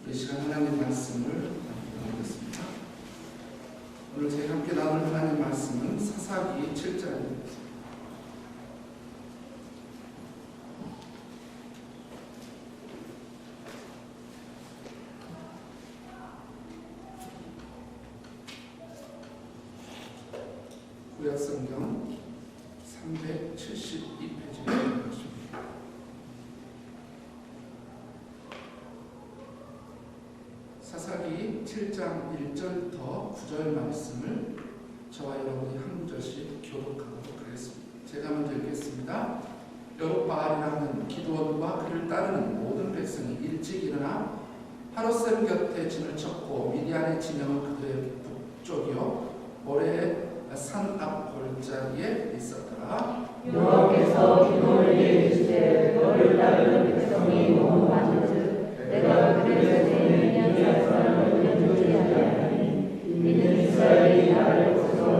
이 시간 하나님 말씀을 나누겠습니다. 오늘 저희 함께 나눌 하나님 말씀은 사사기 7장입니다. 구약성경 372페이지에 있는 것입니다. 사사기 7장 1절부터 9절 말씀을 저와 여러분이 한 구절씩 교독하도록 하겠습니다. 제가 먼저 읽겠습니다. 여룻바알이라는 기드온과 그를 따르는 모든 백성이 일찍 일어나 하롯셈 곁에 진을 쳤고 미디안의 진영은 그들의 북쪽이요 모래의 산 앞 골짜기에 있었더라. 여호와께서 기도를 이르시되 너를 따르는 백성이 너무 많은즉 내가 그들에게 미디안 사람을 내주지 아니하리니 이는 이스라엘이 나를 거슬러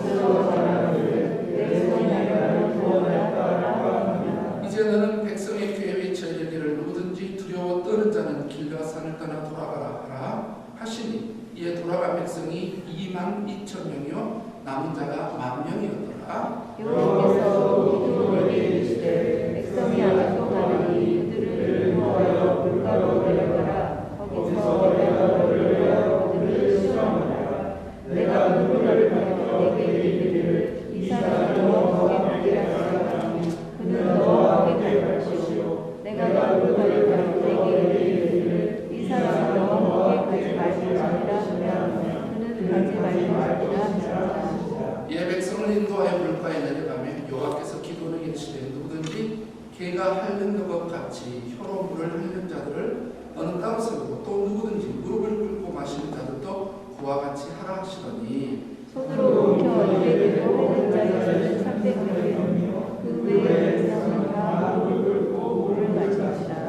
스스로 자랑하기를 내 손이 나를 구원하였다라고 합니다. 이제 너는 백성의 궤에 위쳐 이르기를 누구든지 두려워 떠는 자는 길과 산을 떠나 돌아가라 하라 하시니 이에 돌아간 백성이 22,000명이요 남은 자가 10,000명이었더라. 여호와께서 기도를 이르시되 백성이 아직도 많으니 그들을 모아여 물가로 데려가라. 거기서 내가 너를 위하여 그들을 실험하라. 내가 누구를 보여 내게 이르기를 이 사람이 너와 함께 가지 그는 너와 함께 갈 것이요 내가 누구를 보여 내게 이르기를 이 사람이 너와 함께 가지 말지니라 하면 그는 가지 말지니라 하시니라. 이에 백성을 인도하여 물가에 내려가며 여호와께서 기도를 이르시되 누구든지 개가 핥는 것 같이 혀로 물을 핥는 자들을 너는 따로 세우고 또 누구든지 무릎을 꿇고 마시는 자들도 그와 같이 하라 하시더니 손으로 움켜 입에 들고 핥는 자들은 300명이요 그 외의 백성은 다 무릎을 꿇고 물을 마시니라.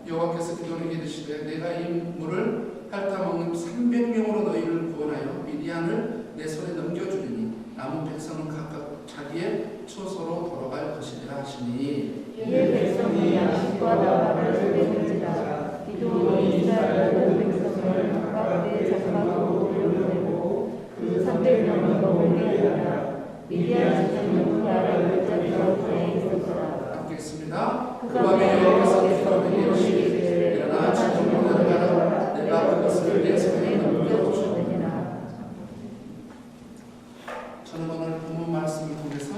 여호와께서 기도를 이르시되 내가 이 물을 핥아먹는 300명으로 너희를 구원하여 미디안을 내 손에 넘겨주리니 남은 백성은 각각 자기의 처소로 돌아갈 것이라 하시니 이에 백성이 양식과 나무를 소개할지라. 기도원이 이스라엘 모든 백성을 각각 내 장막으로 돌려보내고 그 300명은 머물게 하니라. 미디안 지zem은 그 아래 골짜기 가운데 있었더라. 함께 있습니다. 그 밤에 여호와께서 기도를 이르시되 일어나 지정으로 내려가라 내가 그것을 내 손에 넘겨주리니. 저는 오늘 본문 말씀을 통해서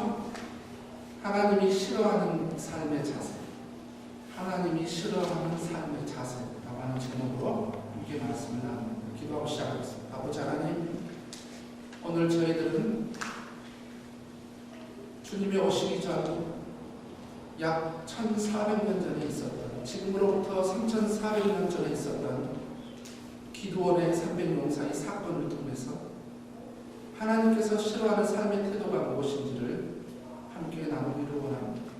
하나님이 싫어하는 삶의 자세, 하나님이 싫어하는 삶의 자세라고 하는 제목으로 함께 말씀을 나눕니다. 기도하고 시작하겠습니다. 아버지 하나님, 오늘 저희들은 주님이 오시기 전 약 1400년 전에 있었던, 지금으로부터 3400년 전에 있었던 기드온의 300용사의 사건을 통해서 하나님께서 싫어하는 삶의 태도가 무엇인지를 함께 나누기를 원합니다.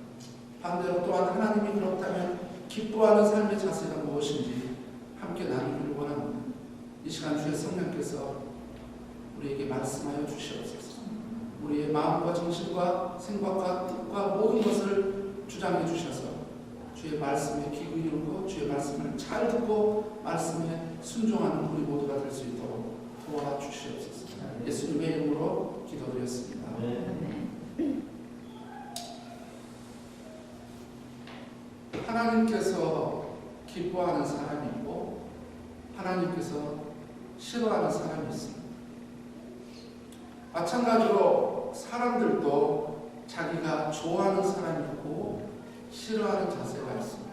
반대로 또한 하나님이 그렇다면 기뻐하는 삶의 자세가 무엇인지 함께 나누기를 원합니다. 이 시간 주의 성령께서 우리에게 말씀하여 주시옵소서. 우리의 마음과 정신과 생각과 뜻과 모든 것을 주장해 주셔서 주의 말씀에 귀 기울이고 주의 말씀을 잘 듣고 말씀에 순종하는 우리 모두가 될 수 있도록 도와주시옵소서. 예수님의 이름으로 기도드렸습니다. 하나님께서 기뻐하는 사람이 있고 하나님께서 싫어하는 사람이 있습니다. 마찬가지로 사람들도 자기가 좋아하는 사람이 있고 싫어하는 자세가 있습니다.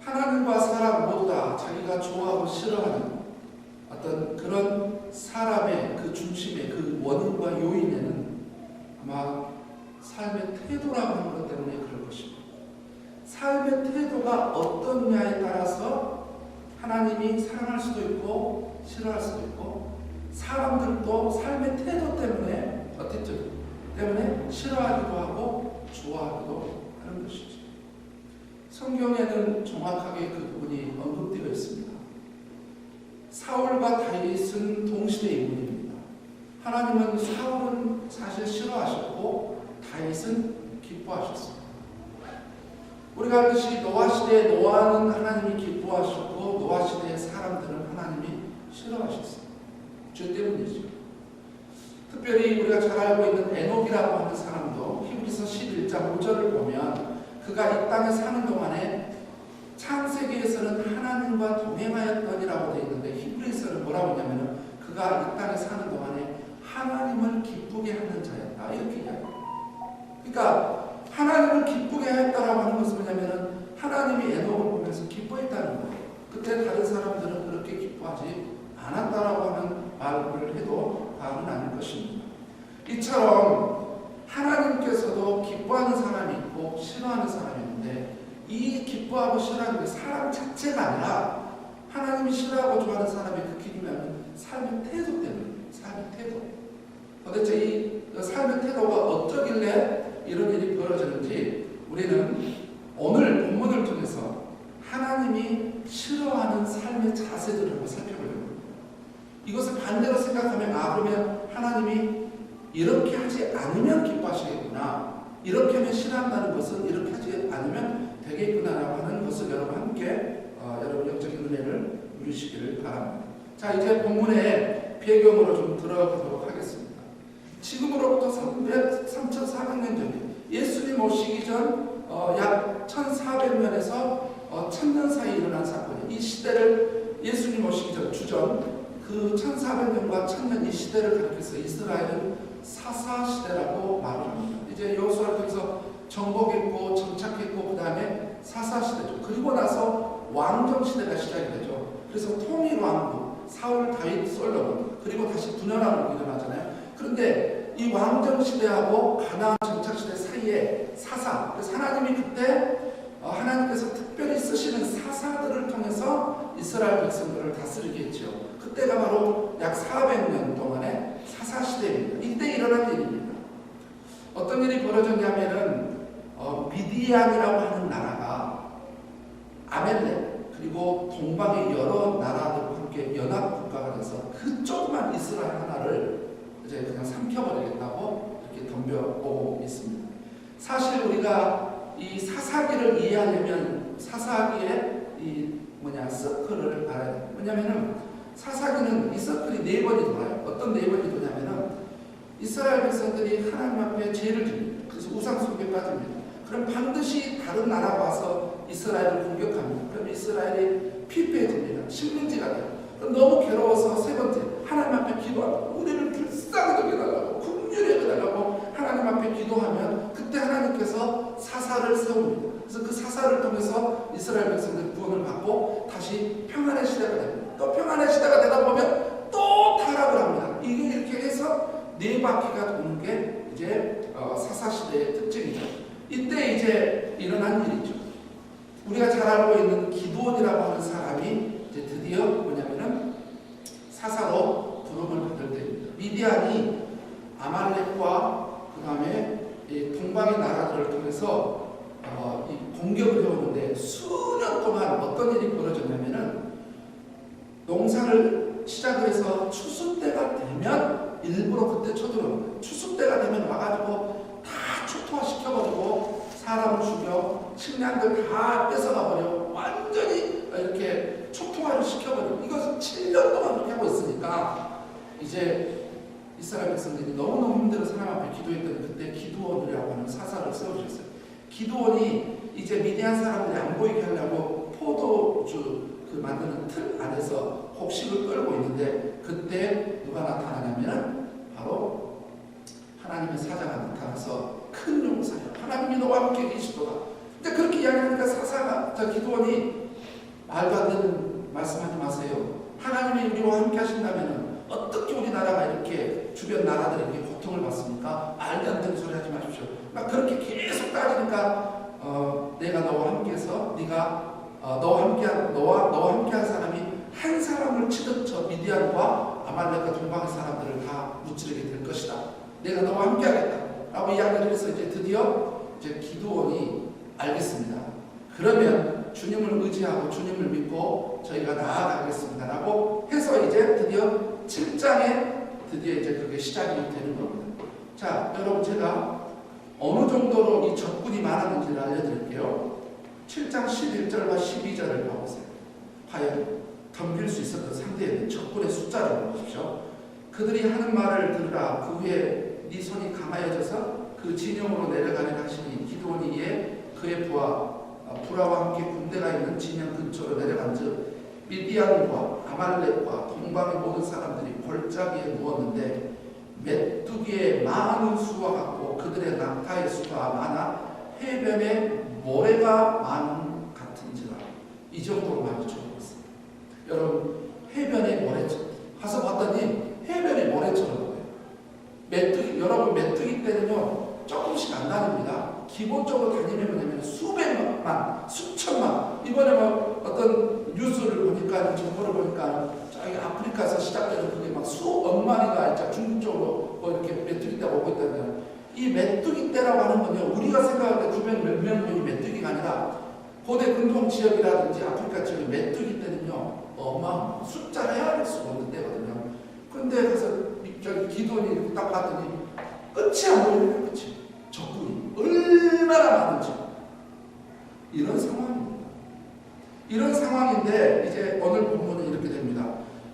하나님과 사람 모두 다 자기가 좋아하고 싫어하는 어떤 그런 사람의 그 중심의 그 원인과 요인에는 아마 삶의 태도라고 하는 것 때문에 그럴 것입니다. 삶의 태도가 어떠냐에 따라서 하나님이 사랑할 수도 있고 싫어할 수도 있고 사람들도 삶의 태도 때문에 어티튜드 때문에 싫어하기도 하고 좋아하기도 하는 것이죠. 성경에는 정확하게 그 부분이 언급되어 있습니다. 사울과 다윗은 동시대 인물입니다. 하나님은 사울은 사실 싫어하셨고 다윗은 기뻐하셨습니다. 우리가 알듯이 노아 시대에 노아는 하나님이 기뻐하셨고 노아 시대에 싫어하셨어요. 죄 때문이죠. 특별히 우리가 잘 알고 있는 에녹이라고 하는 사람도 히브리서 11장 5절을 보면 그가 이 땅에 사는 동안에 창세기에서는 하나님과 동행하였더니라고 되어 있는데 히브리서는 뭐라고 했냐면 그가 이 땅에 사는 동안에 하나님을 기쁘게 하는 자였다 이렇게 이야기해요. 그러니까 하나님을 기쁘게 하였다라고 하는 것은 뭐냐면은 하나님이 에녹을 보면서 기뻐했다는 거예요. 그때 다른 사람들은 그렇게 기뻐하지 않았다라고 하는 말을 해도 과언은 아닐 것입니다. 이처럼 하나님께서도 기뻐하는 사람이 있고 싫어하는 사람이 있는데 이 기뻐하고 싫어하는 게 사람 자체가 아니라 하나님이 싫어하고 좋아하는 사람의 그 기준이라면 삶의 태도 때문에 삶의 태도. 도대체 이 삶의 태도가 어쩌길래 이런 일이 벌어지는지 우리는 오늘 본문을 통해서 하나님이 싫어하는 삶의 자세들을 한번 살펴보려고 합니다. 이것을 반대로 생각하면 그러면 하나님이 이렇게 하지 않으면 기뻐하시겠구나. 이렇게 하면 싫어한다는 것은 이렇게 하지 않으면 되겠구나라고 하는 것을 여러분 함께 여러분 영적인 은혜를 누리시기를 바랍니다. 자, 이제 본문의 배경으로 좀 들어가도록 하겠습니다. 지금으로부터 3,400년 전에 예수님 오시기 전 약 1,400년에서 1,000년 사이에 일어난 사건이에요. 이 시대를 예수님 오시기 전 주전 그 1,400년과 1,000년 이 시대를 가리켜서 이스라엘은 사사시대라고 말을 합니다. 이제 여호수아를 통해서 정복했고 정착했고 그 다음에 사사시대죠. 그리고 나서 왕정시대가 시작이 되죠. 그래서 통일왕국 사울, 다윗, 솔로몬 그리고 다시 분열왕국이 일어나잖아요. 그런데 이 왕정시대하고 가나안 정착시대 사이에 사사, 그래서 하나님이 그때 하나님께서 특별히 쓰시는 사사들을 통해서 이스라엘 백성들을 다스리게 했죠. 그때가 바로 약 400년 동안의 사사시대입니다. 이때 일어난 일입니다. 어떤 일이 벌어졌냐면은 미디안이라고 하는 나라가 아멜렉 그리고 동방의 여러 나라들과 함께 연합국가가 돼서 그 조그만 이스라엘 하나를 이제 그냥 삼켜버리겠다고 이렇게 덤벼오고 있습니다. 사실 우리가 이 사사기를 이해하려면 사사기의 이 서클을 알아야 돼요. 왜냐면은 사사기는 이 서클이 4번이 돌아요. 어떤 4번이 도냐면은 이스라엘 백성들이 하나님 앞에 죄를 집니다. 그래서 우상 숭배에 빠집니다. 그럼 반드시 다른 나라가 와서 이스라엘을 공격합니다. 그럼 이스라엘이 피폐해집니다. 식민지가 돼요. 그럼 너무 괴로워서 3번째 하나님 앞에 기도하고 우리를 불쌍히 여겨달라고 긍휼히 여겨달라고 하나님 앞에 기도하면 그때 하나님께서 사사를 세웁니다. 그래서 그 사사를 통해서 이스라엘 백성들이 구원을 받고 다시 평안의 시대가 됩니다. 또 평안의 시대가 되다 보면 또 타락을 합니다. 이게 이렇게 해서 4바퀴가 도는 게 이제 사사시대의 특징이죠. 이때 이제 일어난 일이죠. 우리가 잘 알고 있는 기드온이라고 하는 사람이 이제 드디어 뭐냐면은 사사로 부름을 받을 때입니다. 미디안이 아말렉과 그 다음에 동방의 나라들을 통해서 이 공격을 해오는데 수년 동안 어떤 일이 벌어졌냐면은 농사를 시작을 해서 추수 때가 되면 일부러 그때 쳐들어옵니다. 추수 때가 되면 와가지고 다 초토화 시켜버리고 사람을 죽여 식량들 다 뺏어가버려 완전히 이렇게 초토화를 시켜버리고 이것을 7년 동안 그렇게 하고 있으니까 이제 이스라엘 백성들이 너무너무 힘들어서 하나님 앞에 기도했더니 그때 기드온이라고 하는 사사를 세워주셨어요. 기드온이 이제 미디안 사람들이 안 보이게 하려고 포도주 그 만드는 틀 안에서 곡식을 끌고 있는데 그때 누가 나타나냐면 바로 하나님의 사자가 나타나서 큰 용사야. 하나님이 너와 함께 계시도다. 근데 그렇게 이야기하니까 사사가 기드온이 말도 안 되는 말씀하지 마세요. 하나님이 우리와 함께 하신다면 어떻게 우리나라가 이렇게 주변 나라들에게 고통을 받습니까? 말도 안 되는 소리 하지 마십시오. 막 그렇게 계속 따지니까 내가 너와 함께해서 너와 함께한 사람이 한 사람을 치듯 저 미디안과 아말렉과 동방의 사람들을 다 무찌르게 될 것이다. 내가 너와 함께하겠다. 라고 이야기를 해서 이제 드디어 이제 기드온이 알겠습니다. 그러면 주님을 의지하고 주님을 믿고 저희가 나아가겠습니다. 라고 해서 이제 드디어 7장에 드디어 이제 그게 시작이 되는 겁니다. 자, 여러분 제가 어느 정도로 이 적군이 많았는지를 알려드릴게요. 7장 11절과 12절을 봐보세요. 과연 덤빌 수 있었던 상대의 적군의 숫자를 보십시오. 그들이 하는 말을 들으라. 그 후에 네 손이 감아여져서 그 진영으로 내려가는 하시니 기드온이 이에 그의 부하와 함께 군대가 있는 진영 근처로 내려간즉 미디안과 아말렉과 동방의 모든 사람들이 골짜기에 누웠는데 메뚜기의 많은 수와 같고 그들의 낙타의 수가 많아 해변에 모래가 많은 같은지라. 이 정도로 많이 죽었어요. 여러분, 해변에 모래처럼 가서 봤더니 해변에 모래처럼 보여요. 메뚜기, 여러분 메뚜기 때는요 조금씩 안 다닙니다. 기본적으로 다니면 뭐냐면 수백만, 수천만. 이번에 뭐 어떤 뉴스를 보니까, 정보를 보니까 저기 아프리카에서 시작되는 그게 막 수억 마리가 이제 중국 쪽으로 뭐 이렇게 메뚜기 떼가 오고 있다면, 이 메뚜기 떼라고 하는 건요 우리가 생각할 때 주변 몇 명이 메뚜기가 아니라 고대 근동 지역이라든지 아프리카 지역의 메뚜기 떼는요 숫자를 헤아릴 수가 없는 때거든요. 근데 그래서 저기 기도원이 딱 봤더니 끝이 안 보이는 거예요. 끝이. 적군이 얼마나 많은지. 이런 상황입니다. 이런 상황인데 이제 오늘 본문은 이렇게 됩니다.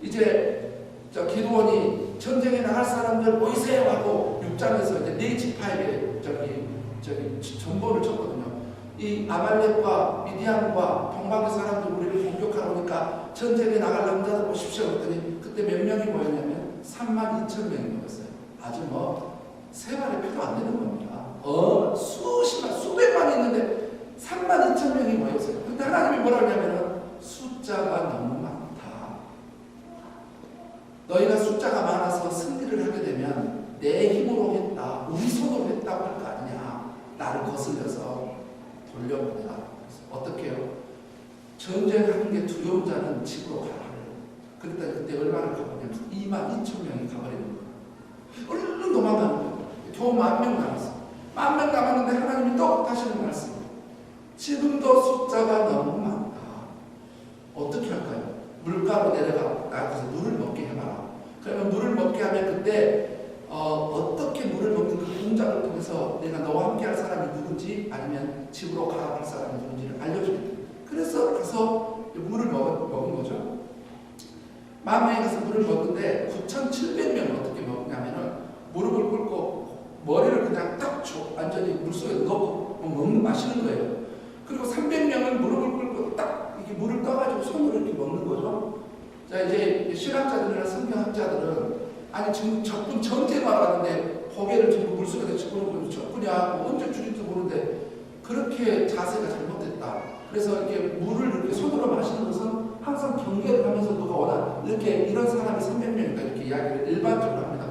이제 저 기도원이 전쟁에 나갈 사람들 모이세요 하고 6장에서 이제 네 지파에게 저기 전보를 쳤거든요. 이 아말렉과 미디안과 동방의 사람들 우리를 공격하러 오니까 전쟁에 나갈 남자들 보십시오. 그랬더니 그때 몇 명이 모였냐면 32,000명이 모였어요. 아주 세 발의 표도 안 되는 겁니다. 수십만, 수백만이 있는데 32,000명이 모였어요. 근데 하나님이 뭐라 하냐면은 숫자가 너무 많다. 너희가 숫자가 많아서 승리를 하게 되면 내 힘으로 했다, 우리 손으로 했다고 할 거 아니냐. 나를 거슬려서 돌려보내라. 어떻게 해요? 전쟁하는 게 두려운 자는 집으로 가라. 그랬더니 그때 얼마나 가버냐면 22,000명이 가버리는 거예요. 얼른 도망가는 거예요. 겨우 10,000명 남았어요. 10,000명 남았는데 하나님이 또 하시는 말씀. 지금도 숫자가 너무 많다. 어떻게 할까요? 물가로 내려가 나가서 물을 먹게 해봐라. 그러면 물을 먹게 하면 그때 어떻게 물을 먹는 그 동작을 통해서 내가 너와 함께 할 사람이 누군지 아니면 집으로 가야 할 사람이 누군지를 알려주겠다. 그래서 가서 물을 먹은 거죠. 10,000명이 가서 물을 먹는데 9,700명은 어떻게 먹냐면은 무릎을 꿇고 머리를 그냥 딱 완전히 물속에 넣고 마시는 거예요. 그리고 300명은 무릎을 꿇고 딱 이렇게 물을 떠가지고 손으로 이렇게 먹는 거죠. 자, 이제 신학자들이나 성경학자들은 아니 지금 적군 전쟁하러 왔는데 고개를 전부 물속에다 집어넣고 적군이야 언제 죽일지 모르는데 그렇게 자세가 잘못됐다. 그래서 이렇게 물을 이렇게 손으로 마시는 것은 항상 경계를 하면서 누가 오나 이렇게 이런 사람이 300명이니까 이렇게 이야기를 일반적으로 합니다.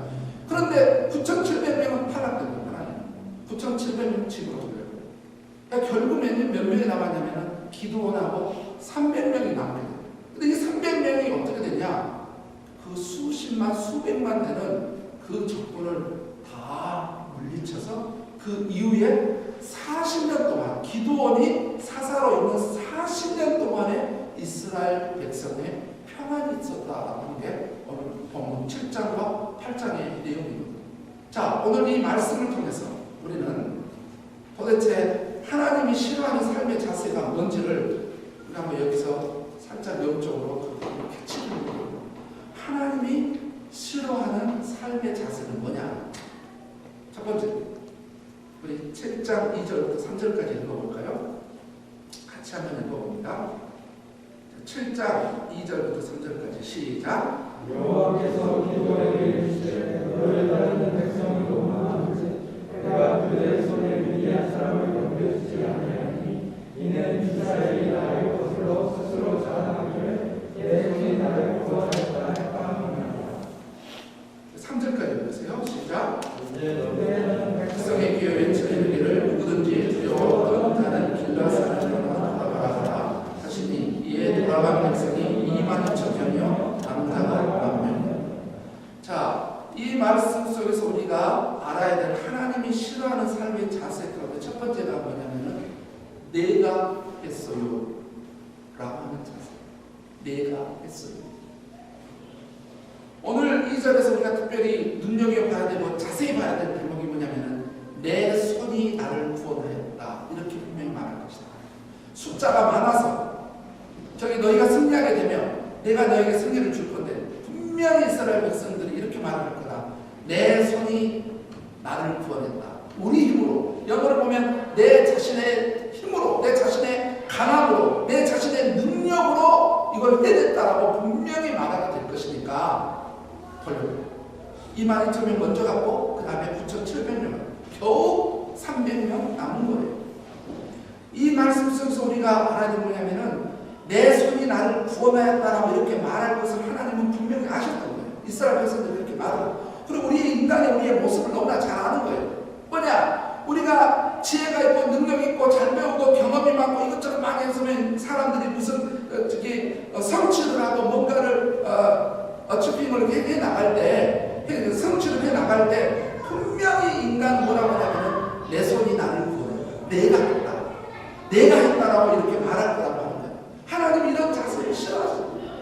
그런데 9,700명은 탈락된 겁니다. 9,700명 집으로 돌려요. 그러니까 결국 몇 명이 남았냐면 기드온하고 300명이 남게 돼요. 근데 이 300명이 어떻게 되냐? 그 수십만 수백만 되는 그 적군을 다 물리쳐서 그 이후에 40년 동안 기드온이 사사로 있는 40년 동안에 이스라엘 백성의 평안이 있었다라는 게 오늘 본문 7장과 8장의 내용입니다. 자, 오늘 이 말씀을 통해서 우리는 도대체 하나님이 싫어하는 삶의 자세가 뭔지를 우리 한번 여기서 살짝 영적으로 캐치를 해보고, 하나님이 싫어하는 삶의 자세는 뭐냐? 첫 번째, 우리 7장 2절부터 3절까지 읽어볼까요? 같이 한번 읽어봅니다. 7장 2절부터 3절까지 시작. 여호와께서 기드온에게 이르시되 너를 따르는 백성을 도망하는지 내가 그들의 손에 미디안 사람을 넘겨주지 아니하니 이는 이스라엘이 나의 것으로 스스로 자랑하기를 내 손이 나를 구원하였다 할까 함이니라. 3절까지 읽으세요. 시작. 너희는 백성의 귀에 외치기를 누구든지 두려워하던 자는 길라산으로 돌아가라 하시니 이에 돌아간 백성이 22,000명이요 남자가 10,000명. 자, 이 말씀 속에서 우리가 알아야 될 하나님이 싫어하는 삶의 자세 가운데 첫 번째가 뭐냐면은 내가 했어요 라고 하는 자세. 내가 했어요. 오늘 이 절에서 우리가 특별히 눈여겨봐야 되고 자세히 봐야 될 대목이 뭐냐면은 내 손이 나를 구원하였다 이렇게 분명히 말할 것이다. 숫자가 많아서 저기 너희가 승리하게 되면 내가 너에게 승리를 줄 건데 분명히 이스라엘 백성들이 이렇게 말할 거다. 내 손이 나를 구원했다. 우리 힘으로, 영어를 보면 내 자신의 힘으로, 내 자신의 강함으로, 내 자신의 능력으로 이걸 해냈다라고 분명히 말하게 될 것이니까 돌려요. 22,000명 먼저 갔고 그 다음에 9,700명, 겨우 300명 남은 거예요. 이 말씀 속에서 우리가 알아야 되는 뭐냐면은 내 손이 나를 구원하였다라고 이렇게 말할 것을 하나님은 분명히 아셨던 거예요. 이스라엘 백성들이 그렇게 말하고, 그리고 우리의 모습을 너무나 잘 아는 거예요. 뭐냐? 우리가 지혜가 있고 능력이 있고 잘 배우고 경험이 많고 이것저것 많이 했으면 사람들이 무슨 성취를 하고 뭔가를 어치핑을 해 나갈 때, 성취를 해 나갈 때 분명히 인간 뭐라고 하냐면 내 손이 나를 구원했다. 내가 했다. 내가 했다라고 이렇게 말할 거라고 하는 거예요. 하나님 이런 자세를 싫어하십니다.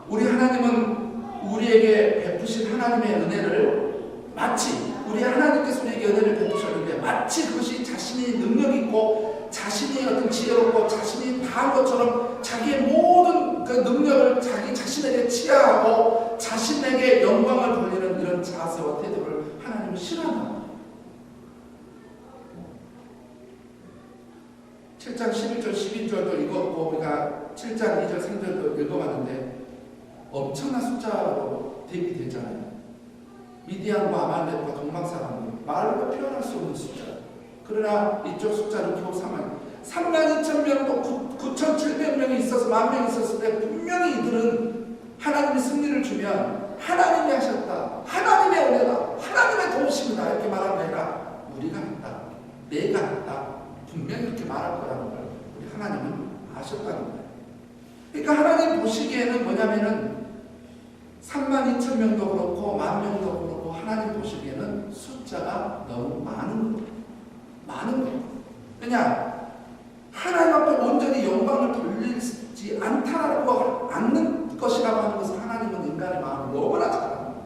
우리 하나님은 우리에게 베푸신 하나님의 은혜를 마치 우리 하나님께서 우리에게 은혜를 베푸셨는데 마치 그것이 자신이 능력 있고 자신이 어떤 지혜롭고 자신이 다한 것처럼 자기의 모든 그 능력을 자기 자신에게 치하하고 자신에게 영광을 돌리는 이런 자세와 태도를 하나님은 싫어한다. 7장 11절 12절도 읽었고 우리가 7장 2절 3절도 읽어봤는데 엄청난 숫자로 대비됐잖아요. 미디안과 아말렉과 동방사람들 말로 표현할 수 없는 숫자. 그러나 이쪽 숫자는 겨우 32,000명도 9,700명이 있어서 10,000명이 있었을 때 분명히 이들은 하나님이 승리를 주면 하나님이 하셨다, 하나님의 은혜다, 하나님의 도우심이다 이렇게 말하는 게 아니라 우리가 했다, 내가 했다 분명히 이렇게 말할 거라는 걸 우리 하나님은 아셨다는 거예요. 그러니까 하나님 보시기에는 뭐냐면은 32,000명도 그렇고 10,000명도 그렇고 하나님 보시기에는 숫자가 너무 많은 거예요. 많은 거예요. 왜냐? 하나님 앞에 온전히 영광을 돌리지 않는 것이라고 하는 것을 하나님은 인간의 마음을 너무나 잘 압니다.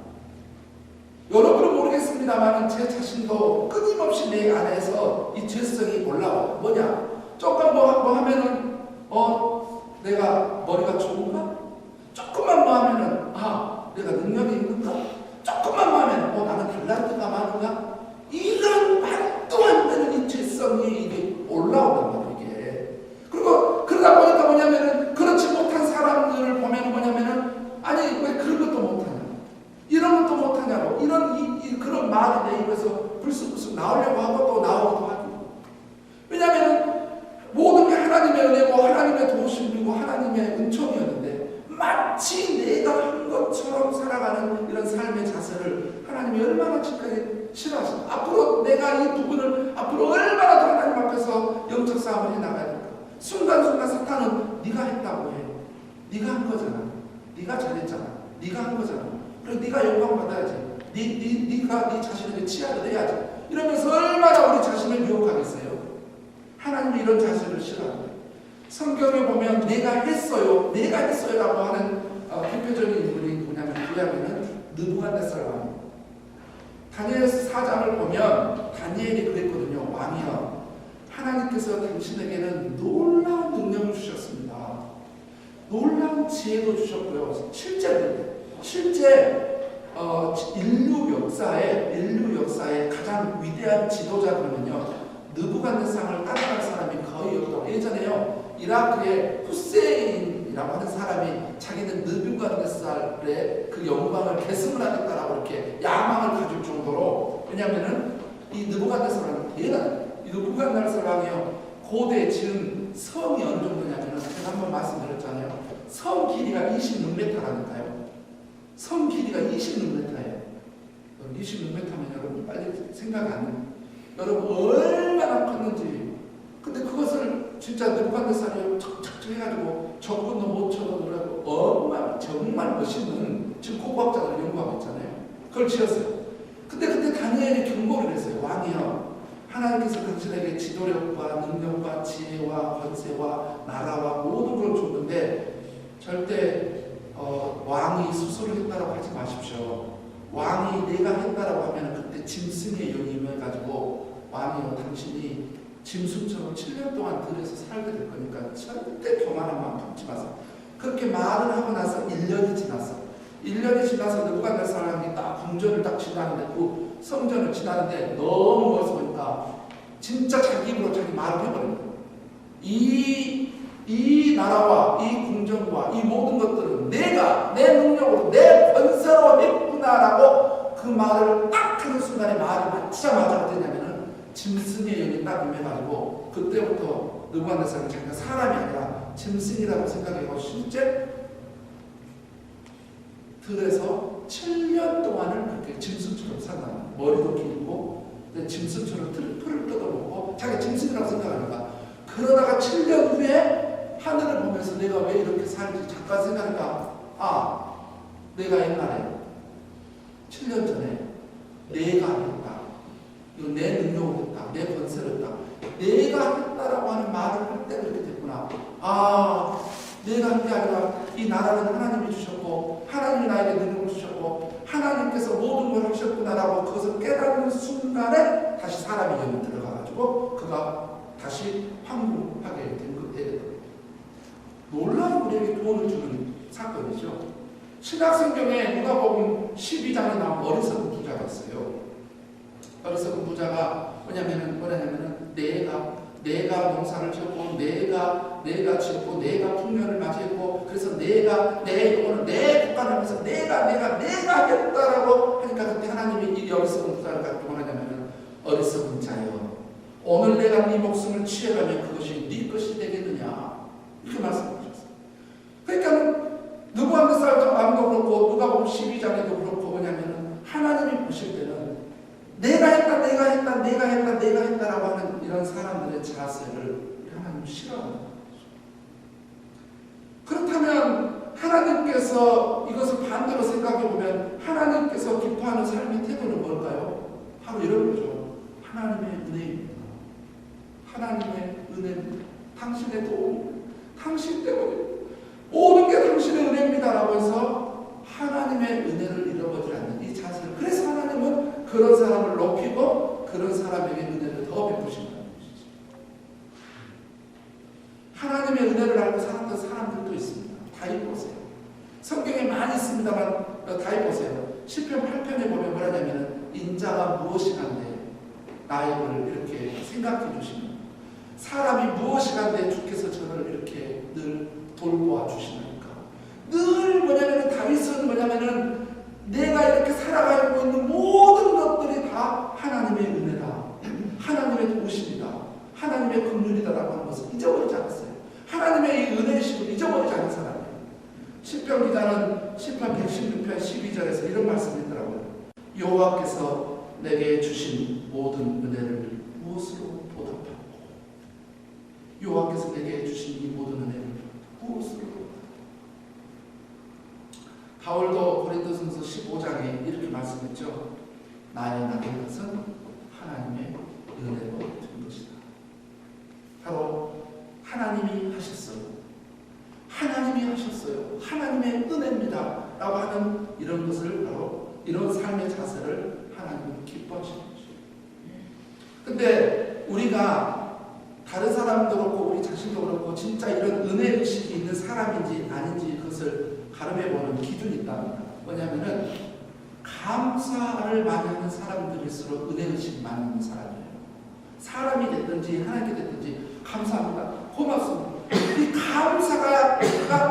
여러분은 모르겠습니다만 제 자신도 끊임없이 내 안에서 이 죄성이 올라와요. 뭐냐? 조금 뭐 하면은 내가 머리가 좋은가? 조금만 뭐 하면은 내가 능력이 있는가? 조금만 뭐 하면 나는 달란트가 많은가? 이런 말도 안 되는 이 죄성이 이게 올라오단 말이에요. 이게. 그리고 그러다 보니까 뭐냐면은 그렇지 못한 사람들을 보면 뭐냐면은 아니 왜 그런 것도 못하냐? 이런 것도 못하냐고 이런 그런 말이 내 입에서 불쑥불쑥 나오려고 하고 또 나오기도 하고. 왜냐면은 모든 게 하나님의 은혜고 하나님의 도우심이고 하나님의 은총이었는데 마치 내가 한 것처럼 살아가는 이런 삶의 자세를 하나님이 얼마나 지금까지 싫어하십니까? 앞으로 내가 이 부분을 앞으로 얼마나 더 하나님 앞에서 영적 싸움을 해나가야 될까? 순간순간 사탄은 네가 했다고 해. 네가 한 거잖아. 네가 잘했잖아. 네가 한 거잖아. 그리고 네가 영광 받아야지. 네가 네 자신에게 치하를 해야지. 이러면서 얼마나 우리 자신을 유혹하겠어요? 하나님이 이런 자세를 싫어합니다. 성경을 보면 내가 했어요라고 하는 대표적인 인물이 뭐냐면 구약에는 느부갓네살 왕. 다니엘 4장을 보면 다니엘이 그랬거든요. 왕이여, 하나님께서 당신에게는 놀라운 능력을 주셨습니다. 놀라운 지혜도 주셨고요. 실제 인류 역사에 가장 위대한 지도자 그러면요, 느부갓네살을 따라갈 사람이 거의 없다고. 예전에요, 이라크의 후세인이라고 하는 사람이 자기는 느부갓네살의 그 영광을 계승을 하겠다라고 이렇게 야망을 가질 정도로, 왜냐하면은 이 느부갓네살은 대단해요. 이 느부갓네살 왕이요, 고대 지은 성이 어느 정도냐면은 제가 한번 말씀드렸잖아요. 성 길이가 26m라니까요. 성 길이가 26m예요. 26m면 여러분 빨리 생각이 안 나요. 여러분 얼마나 컸는지. 근데 그것을 진짜 느부갓네살이 척척척 해가지고 적군도 못 쳐도 정말 멋있는, 지금 고고학자들 연구하고 있잖아요. 그걸 지었어요. 근데 그때 다니엘이 경고를 했어요. 왕이여, 하나님께서 당신에게 지도력과 능력과 지혜와 권세와 나라와 모든 걸 줬는데 절대 왕이 스스로 했다라고 하지 마십시오. 왕이 내가 했다라고 하면 그때 짐승의 영이 임해가지고 왕이여, 당신이 짐승처럼 7년 동안 들에서 살게 될 거니까 절대 교만한 마음 갖지 마세요. 그렇게 말을 하고 나서 1년이 지났어. 1년이 지나서 느부갓네살이 딱 궁전을 딱 지나는데 그 성전을 지나는데 너무 멋있어 보니까 진짜 자기 입으로 자기 말을 해버린 거예요. 이 나라와 이 궁전과 이 모든 것들은 내가 내 능력으로 내 권세로 했구나라고 그 말을 딱 하는 순간에 말을 맞자마자 어떻게 되냐면은 짐승의 영이 딱 임해가지고 그때부터 느부갓네살은 자기가 사람이 아니라 짐승이라고 생각해서 실제 들에서 7년 동안을 그렇게 짐승처럼 산다. 머리도 길고 짐승처럼 풀을 뜯어먹고 자기가 짐승이라고 생각하니까 그러다가 7년 후에 하늘을 보면서 내가 왜 이렇게 살지 잠깐 생각하니까 내가 옛날에 7년 전에 내가 했다. 이거 내 능력으로 했다. 내 권세로 했다. 내가 했다라고 하는 말을 할 때 그렇게 됐구나. 내가 한 게 아니라 이 나라는 하나님이 주셨고 하나님이 나에게 능력을 주셨고 하나님께서 모든 걸 하셨구나라고 그것을 깨닫는 순간에 다시 사람의 영이 들어가가지고 그가 다시 황궁하게 된 것에 놀라운 우리에게 도움을 주는 사건이죠. 신약성경에 누가복음 12장에 나온 어리석은 부자가 있어요. 어리석은 부자가 뭐냐면은 내가 농사를 지었고 내가 지었고 내가 풍년을 맞이했고 그래서 내가 내 영혼을 내 국가를 하면서 내가 했다라고 하니까 그때 하나님이 이 어리석은 부자를 갖고 뭐냐면은 어리석은 자여 오늘 내가 네 목숨을 취해가면 그것이 네 것이 되겠느냐 이렇게 말씀하셨어요. 그러니까 느부갓네살도 암도 그렇고 누가복음 12장에도 그렇고 뭐냐면은 하나님이 보실 때는 내가 했다라고 하는 이런 사람들의 자세를 하나님 싫어합니다. 그렇다면 하나님께서 이것을 반대로 생각해 보면 하나님께서 기뻐하는 삶의 태도는 뭘까요? 바로 이런 거죠. 하나님의 은혜입니다. 하나님의 은혜입니다. 당신의 도움, 당신 때문에 모든 게 당신의 은혜입니다라고 해서 하나님의 은혜를 잃어버리지 않는 이 자세를 그래서 하나님은 그런 사람을 높이고 그런 사람에게 은혜를 더 베푸신다는 것이죠. 하나님의 은혜를 알고 살았던 사람들도 있습니다. 다윗 보세요. 성경에 많이 있습니다만 다윗 보세요. 시편 8편에 보면 뭐라냐면 인자가 무엇이간데 나의 이렇게 생각해 주시는 사람이 무엇이간데 주께서 저를 이렇게 늘 돌보아 주시니까 늘 뭐냐면은 다윗은 뭐냐면은 내가 이렇게 살아가고 있는 모든 것들이 다 하나님의 은혜다. 하나님의 도우심이다. 하나님의 긍휼이다라고 하는 것을 잊어버리지 않았어요. 하나님의 이 은혜의식을 잊어버리지 않은 사람이에요. 시편 기자는 시편 116편 12절에서 이런 말씀을 했더라고요. 여호와께서 내게 주신 모든 은혜를 무엇으로 보답하고 여호와께서 내게 주신 이 모든 은혜를 무엇으로 보답하고 바울도 고린도전서 15장에 이렇게 말씀했죠. 나의 나된 것은 하나님의 은혜로 된 것이다. 바로 하나님이 하셨어요. 하나님이 하셨어요. 하나님의 은혜입니다. 라고 하는 이런 것을 바로 이런 삶의 자세를 하나님은 기뻐하시는 거죠. 근데 우리가 다른 사람도 그렇고 우리 자신도 그렇고 진짜 이런 은혜의식이 있는 사람인지 아닌지 그것을 가름해보는 기준이 있답니다. 뭐냐면은 감사를 많이 하는 사람들일수록 은혜의식이 많이 있는 사람이에요. 사람이 됐든지 하나님께 됐든지 감사합니다. 고맙습니다. 이 감사가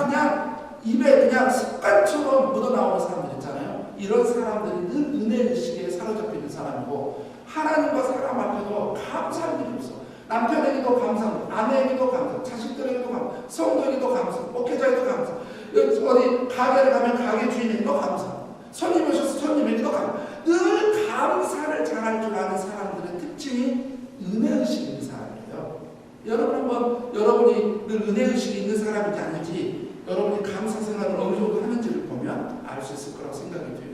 그냥 입에 그냥 습관처럼 묻어나오는 사람들 있잖아요. 이런 사람들이 늘 은혜의식에 사로잡혀 있는 사람이고 하나님과 사람 앞에도 감사할 일이 없어. 남편에게도 감사하고 아내에게도 감사하고 자식들에게도 감사하고 성도에게도 감사하고 목회자에게도 감사하고 어디 가게를 가면 가게 주인에게도 감사하고 손님 오셔서 손님에게도 감사하고 늘 감사를 잘할 줄 아는 사람들의 특징이 은혜의식이 있는 사람이에요. 여러분 한번 여러분이 늘 은혜의식이 있는 사람인지 아닌지 여러분이 감사 생활을 어느 정도 하는지를 보면 알 수 있을 거라고 생각이 들어요.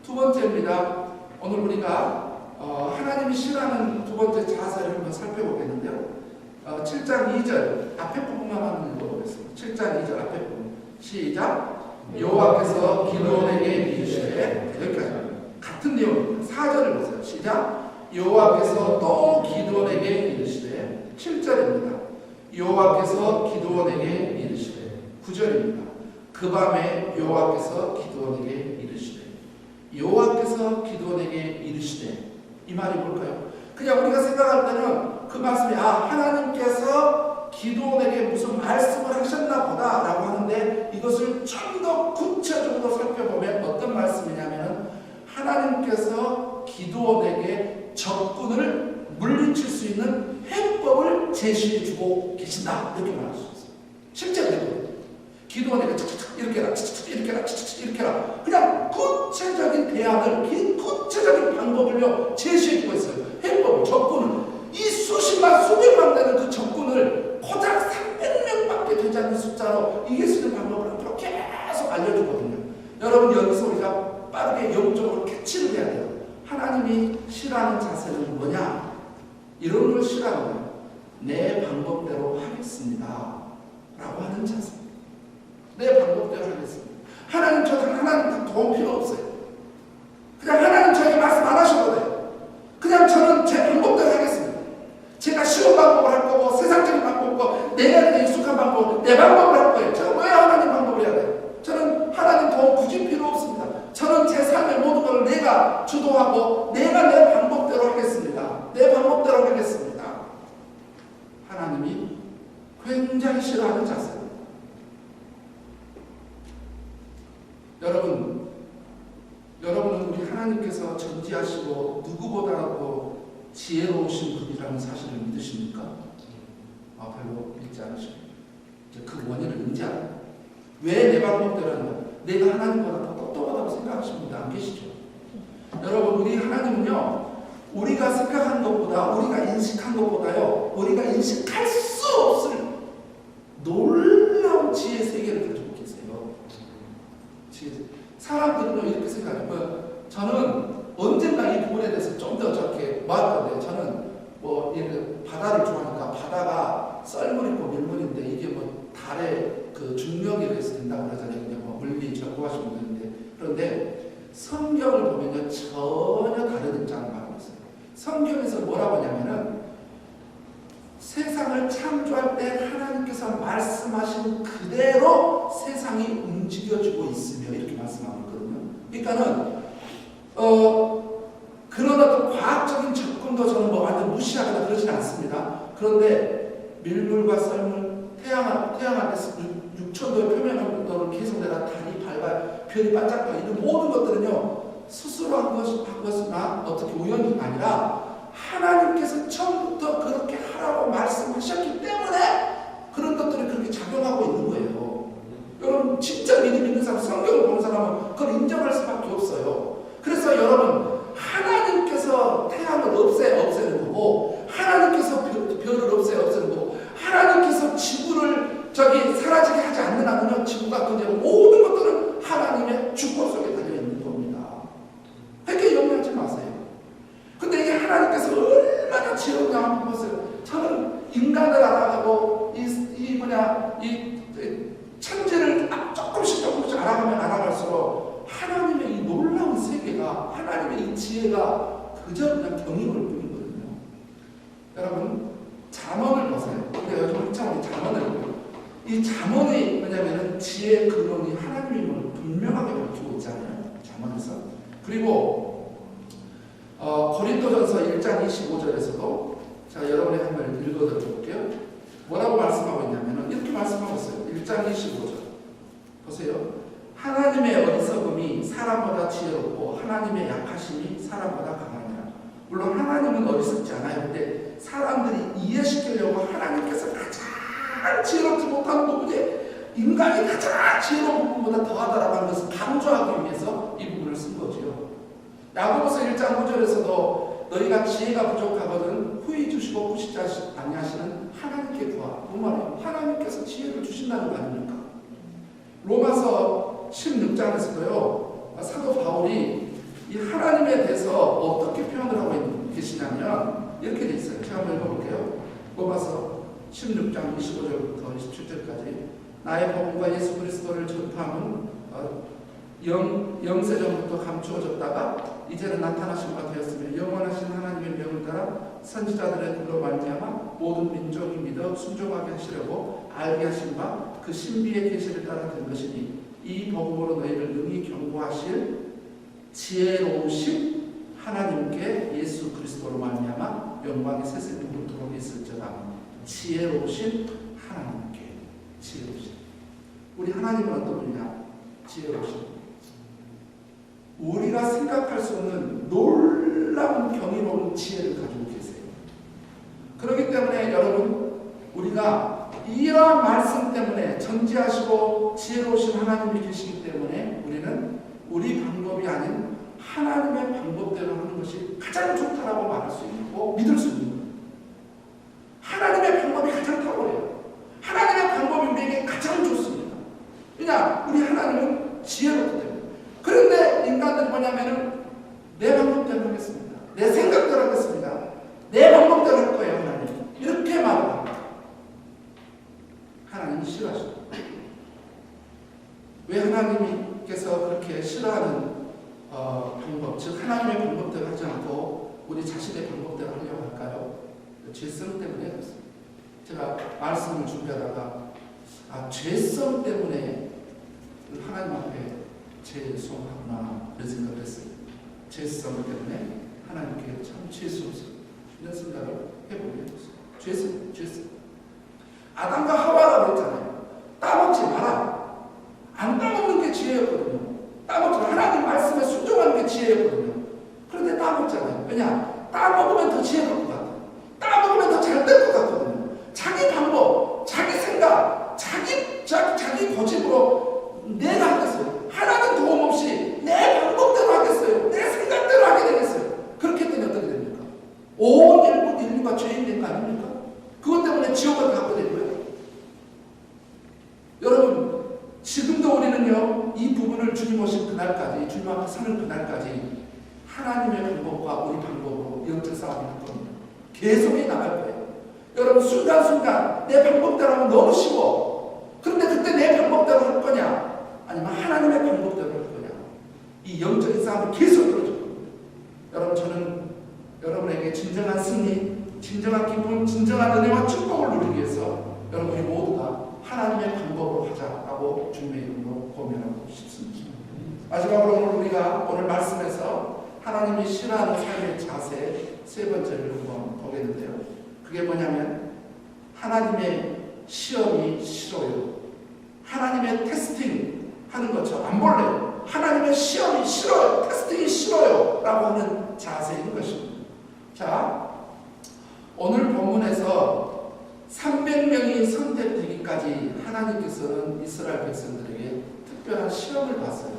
두 번째입니다. 오늘 우리가 하나님이 싫어하는 두 번째 자세를 한번 살펴보겠는데요. 7장 2절 앞에 부분만 한번 읽어보겠습니다. 7장 2절 앞에 부분 시작. 여호와께서 기드온에게 이르시되 여기까지 같은 내용입니다. 4절을 보세요. 시작. 여호와께서 또 기드온에게 이르시되 7절입니다. 여호와께서 기드온에게 이르시되 9절입니다. 그 밤에 여호와께서 기드온에게 이르시되 여호와께서 기드온에게 이르시되 이 말이 뭘까요? 그냥 우리가 생각할 때는 그 말씀이 하나님께서 기드온에게 무슨 말씀을 하셨나 보다 라고 하는데 이것을 좀 더 구체적으로 살펴보면 어떤 말씀이냐면 하나님께서 기드온에게 적군을 물리칠 수 있는 해법을 제시해 주고 계신다 이렇게 말할 수 있어요. 실제로 그랬거든요. 기드온에게 이렇게 해라 이렇게 해라 이렇게 해라 그냥 구체적인 대안을 구체적인 방법을요 제시해 주고 있어요. 해법을 적군을 이 수십만 수백만 되는 그 적군을 고작 300명밖에 되지 않는 숫자로 이길 수 있는 방법을 계속 알려주거든요. 여러분 여기서 우리가 빠르게 영적으로 캐치를 해야 돼요. 하나님이 싫어하는 자세는 뭐냐? 이런 걸 싫어하는 거예요. 내 방법대로 하겠습니다 라고 하는 자세. 내 방법대로 하겠습니다. 하나님 저는 하나님 도움 필요 없어요. 그냥 하나님 저에게 말씀 안 하셔도 돼요. 그냥 저는 제 방법대로 하겠습니다. 제가 쉬운 방법을 할 거고 세상적인 방법과 내가 익숙한 방법 내 방법을 할 거예요. 제가 왜 하나님 방법을 해야 돼요? 저는 하나님 도움 굳이 필요 없습니다. 저는 제 삶의 모든 걸 내가 주도하고 내가 내 방법대로 하겠습니다. 내 방법대로 하겠습니다. 하나님이 굉장히 싫어하는 자세입니다. 여러분은 우리 하나님께서 전지하시고 누구보다도 지혜로우신 분이라는 사실을 믿으십니까? 별로 믿지 않으십니까? 그 원인을 인지하라. 왜 내 방법대로 하냐? 내가 하나님보다 더 똑똑하다고 생각하시는 분들 안 계시죠? 여러분 우리 하나님은요 우리가 생각한 것보다 우리가 인식한 것보다요 우리가 인식할 수 없을 놀라운 지혜 세계를 가지고 계세요. 사람들은요 이렇게 생각해요. 저는 언젠가 이 부분에 대해서 좀 더 저렇게 말할 건데 저는 바다를 좋아하니까 바다가 썰물 있고 밀물인데 이게 달의 그 중력에 의해서 된다고 그러잖아요. 물리 전공하시는 분들인데 그런데 성경을 보면요 전혀 다른 입장을 말하고 있어요. 성경에서 뭐라고 하냐면은 세상을 창조할 때 하나님께서 말씀하신 그대로 세상이 움직여지고 있으며 이렇게 말씀하고 있거든요. 그러니까는 그런 어떤 과학적인 접근도 저는 완전 무시하거나 그러진 않습니다. 그런데 밀물과 썰물, 태양 안에서 6천도의 표면 온도를 계속 내가 달이 밝아 별이 반짝거려 이런 모든 것들은요 스스로 한 것이나 어떻게 우연이 아니라 하나님께서 처음부터 그렇게 하라고 말씀하셨기 때문에 그런 것들이 그렇게 작용하고 있는 거예요. 여러분 진짜 믿음 있는 사람, 성경을 보는 사람은 그걸 인정할 수밖에 없어요. 그래서 여러분 하나님께서 태양을 없애는 거고 하나님께서 별을 없애는 거고 하나님께서 지구를 사라지게 하지 않는 한은요 지구가 그냥 모든 것들은 하나님의 주권 속에 달려있는 겁니다. 그렇게 염려하지 마세요. 근데 이게 하나님께서 얼마나 지혜롭냐 한번 보세요. 저는 인간을 알아가고 이 천지를 조금씩 알아가면 알아갈수록 하나님의 이 놀라운 세계가 하나님의 이 지혜가 그저 그냥 경이로울 뿐이거든요. 여러분 잠언을 보세요. 근데 요즘 한참 우리 잠언을 보요. 이 잠언이 뭐냐면은 지혜의 근원이 하나님임을 분명하게 밝히고 있잖아요. 잠언에서. 그리고 고린도전서 1장 25절에서도 자 여러분이 한번 읽어드려 볼게요. 뭐라고 말씀하고 있냐면은 이렇게 말씀하고 있어요. 1장 25절 보세요. 하나님의 어리석음이 사람보다 지혜롭고 하나님의 약하심이 사람보다 강하니라. 물론 하나님은 어리석지 않아요. 근데 사람들이 이해시키려고 하나님께서 가장 지혜롭지 못한 부분에 인간이 가장 지혜로운 부분보다 더하다라고 하는 것을 강조하기 위해서 이 부분을 쓴 거죠. 야고보서 1장 9절에서도 너희가 지혜가 부족하거든 후히 주시고 꾸시지 아니하시는 하나님께 구하라. 그 말이에요. 하나님께서 지혜를 주신다는 거 아닙니까? 로마서 16장에서도요 사도 바울이 이 하나님에 대해서 어떻게 표현을 하고 계시냐면 이렇게 돼 있어요. 제가 한번 읽어볼게요. 로마서 16장 25절부터 27절까지 나의 복음과 예수 그리스도를 전파함은 영세전부터 감추어졌다가 이제는 나타나신 바 되었으며 영원하신 하나님의 명을 따라 선지자들의 글로 말미암아 모든 민족이 믿어 순종하게 하시려고 알게 하신 바 그 신비의 계시를 따라 된 것이니 이 복음으로 너희를 능히 경고하실 지혜로우신 하나님께 예수 그리스도로 말미암아 영광이 세세히 물도록 있을지어다. 지혜로우신 하나님께. 지혜로우신. 우리 하나님은 어떤 분이냐? 지혜로우신. 우리가 생각할 수 없는 놀라운 경이로운 지혜를 가지고 계세요. 그렇기 때문에 여러분, 우리가 이러한 말씀 때문에 전지하시고 지혜로우신 하나님이 계시기 때문에 우리는 우리 방법이 아닌 하나님의 방법대로 하는 것이 가장 좋다라고 말할 수 있고 믿을 수 있는 거예요. 하나님의 방법이 가장 탁월해요. 하나님의 방법이 우리에게 가장 좋습니다. 그냥 우리 하나님은 지혜롭기 때문에. 그런데 인간들이 뭐냐면은 내 방법대로 하겠습니다. 내 생각대로 하겠습니다. 내 방법대로 할 거예요, 하나님. 이렇게 말합니다. 하나님이 싫어하시죠. 왜 하나님께서 그렇게 싫어하는 방법, 즉 하나님의 방법대로 하지 않고 우리 자신의 방법대로 하려고 할까요? 죄성 때문에 그렇습니다. 제가 말씀을 준비하다가 죄성 때문에 하나님 앞에 죄송하구나 이런 생각을 했어요. 죄성 때문에 하나님께 참 죄송스러워 이런 생각을 해보게 됐어요. 죄성. 아담과 하와가 그랬잖아요. 따먹지 마라. 안 따먹는 게 지혜였거든요. 따먹지 마라. 하나님 말씀에 순종하는 게 지혜였거든요. 그런데 따먹잖아요. 왜냐? 따먹으면 더 지혜로울 것 같아요. 따먹으면 더 잘 될 것 같거든요. 자기 방법, 자기 생각, 자기 고집으로 내가 하겠어요. 하나님 도움 없이 내 방법대로 하겠어요. 내 생각대로 하게 되겠어요. 그렇게 되면 어떻게 됩니까? 온 인류가 죄인 된 거 아닙니까? 그것 때문에 지옥을 갖고 된 거예요. 여러분, 지금도 우리는요, 이 부분을 주님 오신 그날까지, 주님 앞에 서는 그날까지 하나님의 방법과 우리 방법으로 영적 싸움을 할 겁니다. 계속해 나갈 거예요. 여러분, 순간순간 내 방법대로 하면 너무 쉬워. 그런데 그때 내 방법대로 할 거냐? 아니면 하나님의 방법대로 할 거냐? 이 영적인 싸움을 계속 이루어질 겁니다. 여러분, 저는 여러분에게 진정한 승리, 진정한 기쁨, 진정한 은혜와 축복을 누리기 위해서 여러분이 모두가 하나님의 방법으로 하자라고 주님의 이름으로 고민하고 싶습니다. 마지막으로 오늘 우리가 오늘 말씀에서 하나님이 싫어하는 삶의 자세 세 번째를 한번 보겠는데요. 그게 뭐냐면 하나님의 시험이 싫어요. 하나님의 테스팅 하는 것처럼 안 볼래요. 하나님의 시험이 싫어요. 테스팅이 싫어요. 라고 하는 자세인 것입니다. 자, 오늘 본문에서 300명이 선택되기까지 하나님께서는 이스라엘 백성들에게 특별한 시험을 봤어요.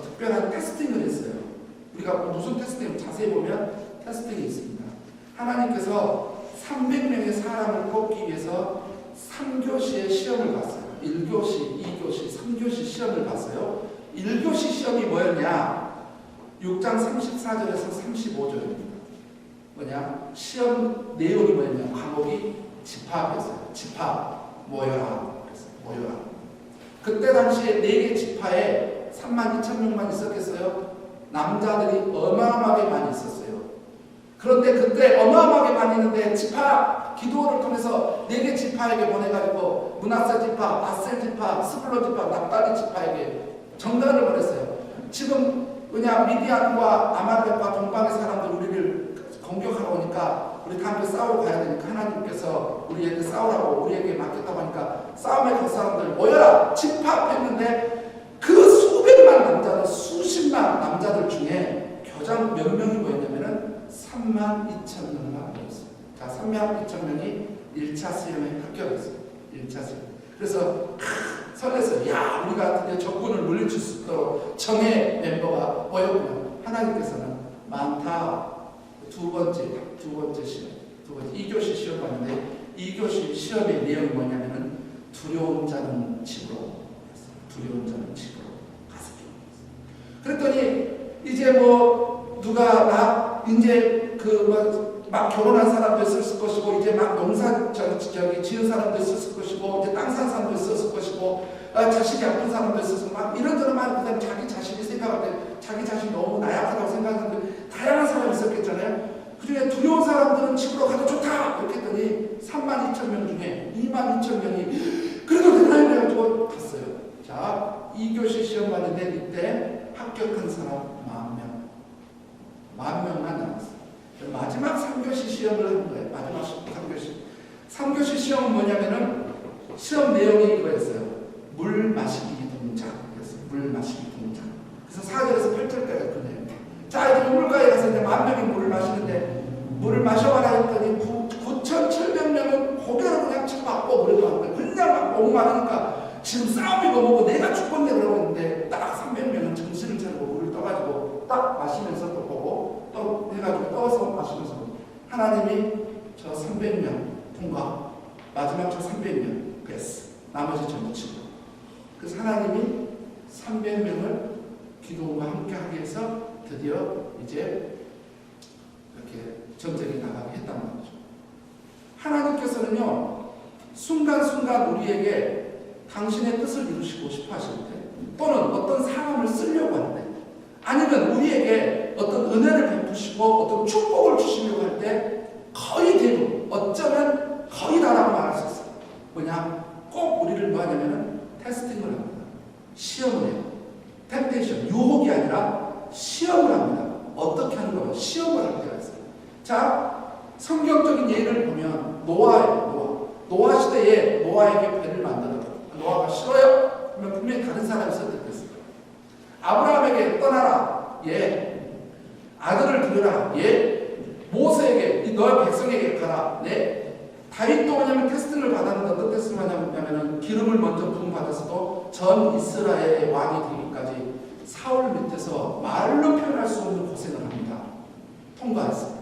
특별한 테스팅을 했어요. 우리가 무슨 테스팅, 자세히 보면 테스팅이 있습니다. 하나님께서 300명의 사람을 뽑기 위해서 3교시의 시험을 봤어요. 1교시, 2교시, 3교시 시험을 봤어요. 1교시 시험이 뭐였냐? 6장 34절에서 35절입니다. 뭐냐? 시험 내용이 뭐였냐? 과목이 집합이었어요. 집합, 모여라. 모여라. 그때 당시에 4개 지파에 32,000명만 있었겠어요? 남자들이 어마어마하게 많이 있었어요. 그런데 그때 어마어마하게 많이 있는데 지파 기도를 통해서 4개 지파에게 보내가지고 므낫세 지파, 아셀 지파, 스불론 지파, 납달리 지파에게 정단을 보냈어요. 지금 미디안과 아말렉과 동방의 사람들 우리를 공격하러 오니까 우리 다 함께 싸우러 가야 되니까 하나님께서 우리에게 싸우라고 우리에게 맡겼다고 하니까 싸움에 갈 사람들 모여라 집합했는데 그 수백만 남자들 수십만 남자들 중에 교장 몇 명이 모였냐면은 32,000명만 모였어요. 자, 32,000명이 1차 시험에 합격했어요. 1차 시험. 그래서 설렜어요. 야, 우리가 드디어 적군을 물리칠 수 있도록 정예 멤버가 모였고요. 하나님께서는 많다. 두 번째 시험. 2교시 시험 봤는데 2교시 시험의 내용이 뭐냐면은 두려운 자는 집으로 가서 그랬더니 이제 누가 이제 막 결혼한 사람도 있었을 것이고 이제 막 농사 지은 사람도 있었을 것이고 이제 땅 산 사람도 있었을 것이고 자식이 아픈 사람도 있었을 막 이런저런 말 그다음 자기 자신이 생각할 때 자기 자신이 너무 나약하다고 2교시 시험 봤는데 이때 합격한 사람 10,000명만 남았어요. 마지막 3교시 시험을 한 거예요. 마지막 3교시 시험은 뭐냐면은 시험 내용이 이거였어요. 물 마시기 동작이었어요. 물 마시기 동작. 그래서 4절에서 8절까지 그 내용. 자, 이제 우물가에 가서 이제 10,000명이 물을 마시는데 물을 마셔봐라 했더니 9,700명은 고개를 그냥 쳐박고 그러고 그냥 막 목마르니까 지금 싸움이고 뭐고 내가 죽겠네 그러고 있는데 딱 300명은 정신을 차리고 물을 떠가지고 딱 마시면서 또 보고 또 해가지고 떠서 마시면서 하나님이 저 300명 통과, 마지막 저 300명 패스, 나머지 전부 치고. 그래서 하나님이 300명을 기도원과 함께 하게 해서 드디어 이제 이렇게 전쟁에 나가게 했단 말이죠. 하나님께서는요, 순간순간 우리에게 당신의 뜻을 이루시고 싶어 하실 때, 또는 어떤 사람을 쓰려고 할 때, 아니면 우리에게 어떤 은혜를 베푸시고 어떤 축복을 주시려고 할 때, 거의 대부분, 어쩌면 거의 다라고 말할 수 있어요. 뭐냐? 꼭 우리를 뭐 하냐면은 테스팅을 합니다. 시험을 해요. 템테이션, 유혹이 아니라 시험을 합니다. 어떻게 하는 거예요? 시험을 할 때가 있어요. 자, 성경적인 예를 보면 노아예요. 노아 시대에 노아에게 배를 만들었다. 노아가 싫어요? 그러면 분명히 다른 사람이 선택했어요. 아브라함에게 떠나라. 예. 아들을 들으라. 예. 모세에게 너의 백성에게 가라. 네. 다윗도 뭐냐면 테스팅을 받았는데 어떤 테스팅을 받냐면 기름을 먼저 부음받아서도 전 이스라엘의 왕이 되기까지 사울 밑에서 말로 표현할 수 없는 고생을 합니다. 통과했어요.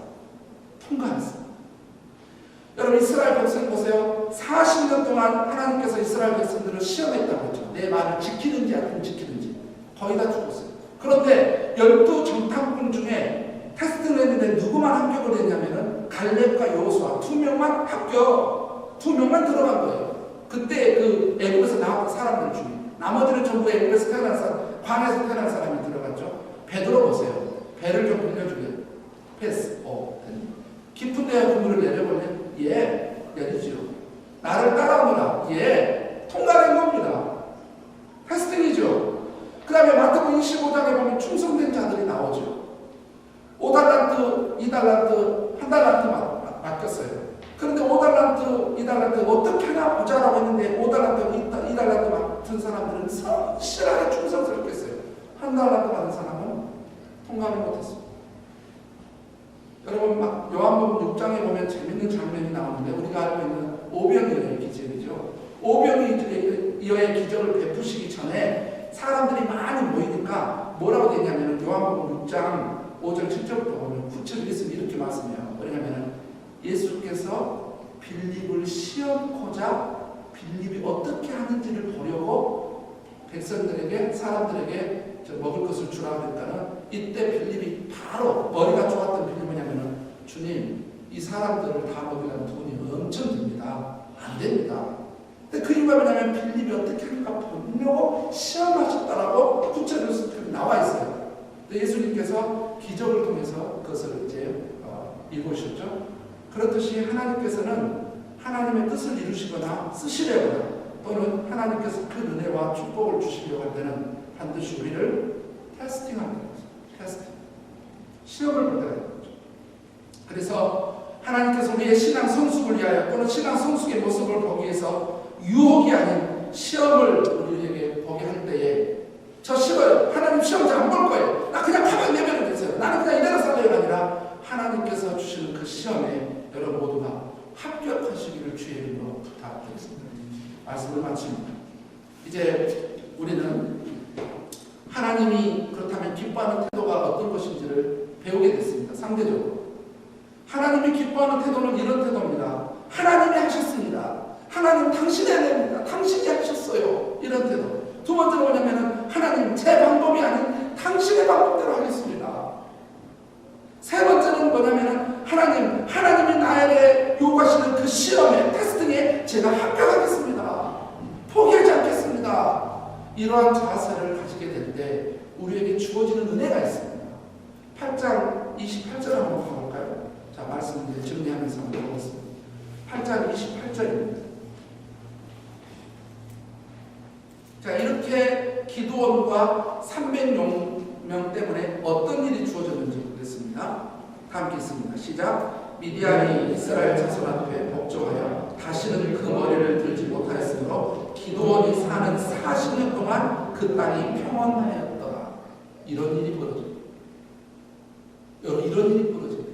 여러분 이스라엘 백성 보세요. 40년 동안 하나님께서 이스라엘 백성들을 시험했다고 했죠. 내 말을 지키는지 안 지키는지. 거의 다 죽었어요. 그런데 12정탐꾼 중에 테스트를 했는데 누구만 합격을 했냐면은 갈렙과 여호수아 2명만 합격, 2명만 들어간 거예요. 그때 그 애굽에서 나왔던 사람들 중에 나머지는 전부 애굽에서 태어난 사람, 광야에서 태어난 사람이 들어갔죠. 베드로 보세요. 배를 좀 빌려주게. 패스. 깊은 데에 그물을 내려보면 예, 내리죠. 나를 따라오느라 예, 통과된 겁니다. 테스팅이죠. 그 다음에 마태복음 25장에 보면 충성된 자들이 나오죠. 5달란트, 2달란트, 1달란트 맡겼어요. 그런데 5달란트, 2달란트 어떻게 하나 보자라고 했는데 5달란트, 2달란트 맡은 사람들은 성실하게 충성스럽게 했어요. 1달란트 받은 사람은 통과를 못했어요. 여러분 막 요한복음 6장에 보면 재밌는 장면이 나오는데 우리가 알고 있는 오병이어의 기적이죠. 오병이어의 기적을 베푸시기 전에 사람들이 많이 모이니까 뭐라고 되냐면 요한복음 6장 5절 7절부터 보면 구체적으로 이렇게 말씀해요. 뭐냐면 예수께서 빌립을 시험코자 빌립이 어떻게 하는지를 보려고 백성들에게 사람들에게 먹을 것을 주라고 하니까는 이때 빌립이 바로 머리가 좋았던 빌립이 뭐냐면은 주님 이 사람들을 다 먹이려면 돈이 엄청 듭니다. 안 됩니다. 근데 그 이유가 뭐냐면 빌립이 어떻게 하는가 보려고 시험하셨다라고 구체적으로 나와 있어요. 예수님께서 기적을 통해서 그것을 이제 이루셨죠. 그렇듯이 하나님께서는 하나님의 뜻을 이루시거나 쓰시려거나 또는 하나님께서 그 은혜와 축복을 주시려고 할 때는 반드시 우리를 테스팅하는 거죠. 테스팅. 시험을 볼 때가 있는 거죠. 그래서 하나님께서 우리의 신앙 성숙을 위하여 또는 신앙 성숙의 모습을 보기 위해서 유혹이 아닌 시험을 우리에게 보게 할 때에 저 싫어요. 하나님 시험 잘 안 볼 거예요. 나 그냥 가만히 내버려 두세요. 나는 그냥 이대로 살려가 아니라 하나님께서 주시는 그 시험에 여러분 모두가 합격하시기를 주의 이름으로 부탁드리겠습니다. 말씀을 마칩니다. 이제 우리는 하나님이 그렇다면 기뻐하는 태도가 어떤 것인지를 배우게 됐습니다. 상대적으로 하나님이 기뻐하는 태도는 이런 태도입니다. 하나님이 하셨습니다. 하나님 당신이 해냅니다. 당신이 하셨어요. 이런 태도. 두 번째로 뭐냐면 하나님 제 방법이 아닌 당신의 방법대로 하겠습니다. 세 번째는 뭐냐면 하나님이 나에게 요구하시는 그 시험에 테스팅에 제가 합격하겠습니다. 포기하지 않겠습니다. 이러한 자세를 가지게 될 때 우리에게 주어지는 은혜가 있습니다. 8장 28절 한번 가볼까요? 자, 말씀 이제 정리하면서 한번 보겠습니다. 8장 28절입니다. 자, 이렇게 기드온과 300명 때문에 어떤 일이 주어졌는지 보겠습니다. 다 함께 있습니다. 시작. 미디안이 이스라엘 자손 앞에 복종하여 다시는 그 머리를 들지 못하였으므로 기드온이 사는 40년 동안 그 땅이 평온하였더라. 이런 일이 벌어져요. 여러분, 이런 일이 벌어져요.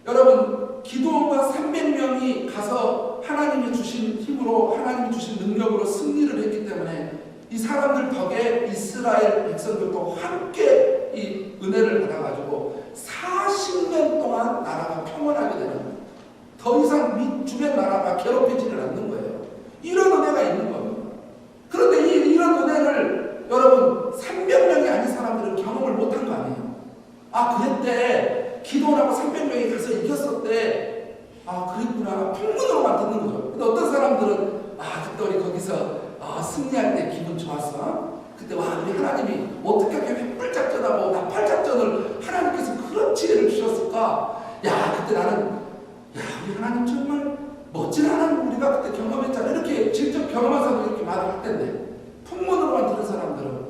여러분, 기드온과 300명이 가서 하나님이 주신 힘으로, 하나님이 주신 능력으로 승리를 했기 때문에 이 사람들 덕에 이스라엘 백성들도 함께 이 은혜를 받아가지고 40년 동안 나라가 평온하게 되는 거예요. 더 이상 주변 나라가 괴롭히지를 않는 거예요. 이런 은혜가 있는 겁니다. 그런데 이런 은혜를 여러분 300명이 아닌 사람들은 경험을 못한 거 아니에요. 아, 그랬대. 기도하고 300명이 가서 이겼었대. 아, 그랬구나. 풍문으로만 듣는 거죠. 근데 어떤 사람들은 아, 그때 우리 거기서 승리할 때 기분 좋았어. 그때 와, 우리 하나님이 어떻게 횃불작전하고 나팔작전을 하나님께서 그런 지혜를 주셨을까? 야, 그때 나는 야, 우리 하나님 정말 멋진 하나님 우리가 그때 경험했잖아. 이렇게 직접 경험한 사람이 이렇게 말을 할 텐데 풍문으로만 들은 사람들은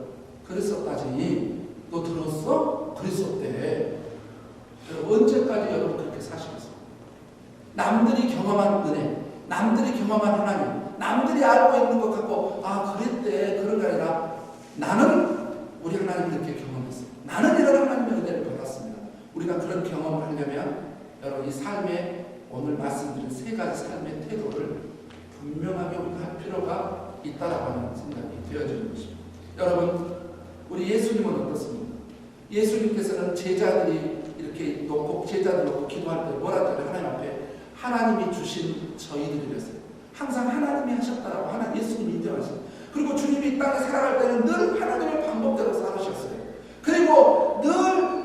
그랬었다지. 너 들었어? 그랬었대. 여러분, 언제까지 여러분 그렇게 사시겠어요? 남들이 경험한 은혜, 남들이 경험한 하나님, 남들이 알고 있는 것 같고 아, 그랬대. 그런 게 아니라 나는 우리 하나님 이렇게 경험했어. 나는 이런 하나님의 은혜를 받았습니다. 우리가 그런 경험을 하려면 여러분 이 삶에 오늘 말씀드린 세 가지 삶의 태도를 분명하게 우리가 할 필요가 있다라고 하는 생각이 되어지는 것입니다. 여러분, 우리 예수님은 어떻습니까? 예수님께서는 제자들이 이렇게 놓고 제자들 놓고 기도할 때 뭐라 했잖아요? 하나님 앞에 하나님이 주신 저희들이랬어요. 항상 하나님이 하셨다라고 하나님 예수님이 인정하셨어요. 그리고 주님이 이 땅에 살아갈 때는 늘 하나님의 방법대로 살으셨어요. 그리고 늘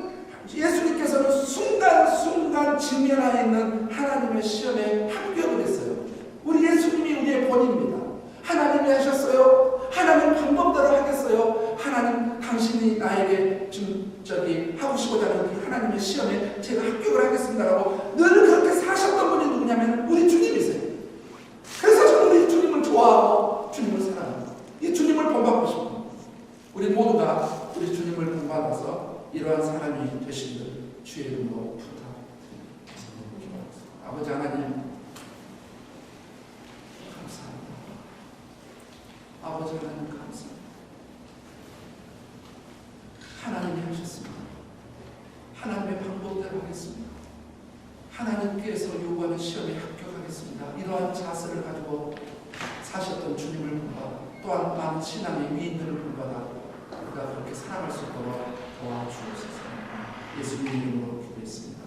예수님께서는 순간순간 직면하여 있는 하나님의 시험에 합격을 했어요. 우리 예수님이 우리의 본입니다. 하나님이 하셨어요. 하나님 방법대로 하겠어요. 하나님 당신이 나에게 하고 싶어서 하는 하나님의 시험에 제가 합격을 하겠습니다라고 늘 그렇게 사셨던 분이 누구냐면 우리 주님이세요. 그래서 저는 우리 주님을 좋아하고 주님을 사랑합니다. 이 주님을 본받고 싶습니다. 우리 모두가 우리 주님을 본받아서 이러한 사람이 되시기를 주의 이름으로 부탁드립니다. 아버지 하나님 감사합니다. 아버지 하나님 감사합니다. 하나님이 하셨습니다. 하나님의 방법대로 하겠습니다. 하나님께서 요구하는 시험에 합격하겠습니다. 이러한 자세를 가지고 사셨던 주님을 본받아 또한 많은 신앙의 위인들을 본받아 우리가 그렇게 살아갈 수 있도록 도와주옵소서. 예수님 이름으로 기도했습니다.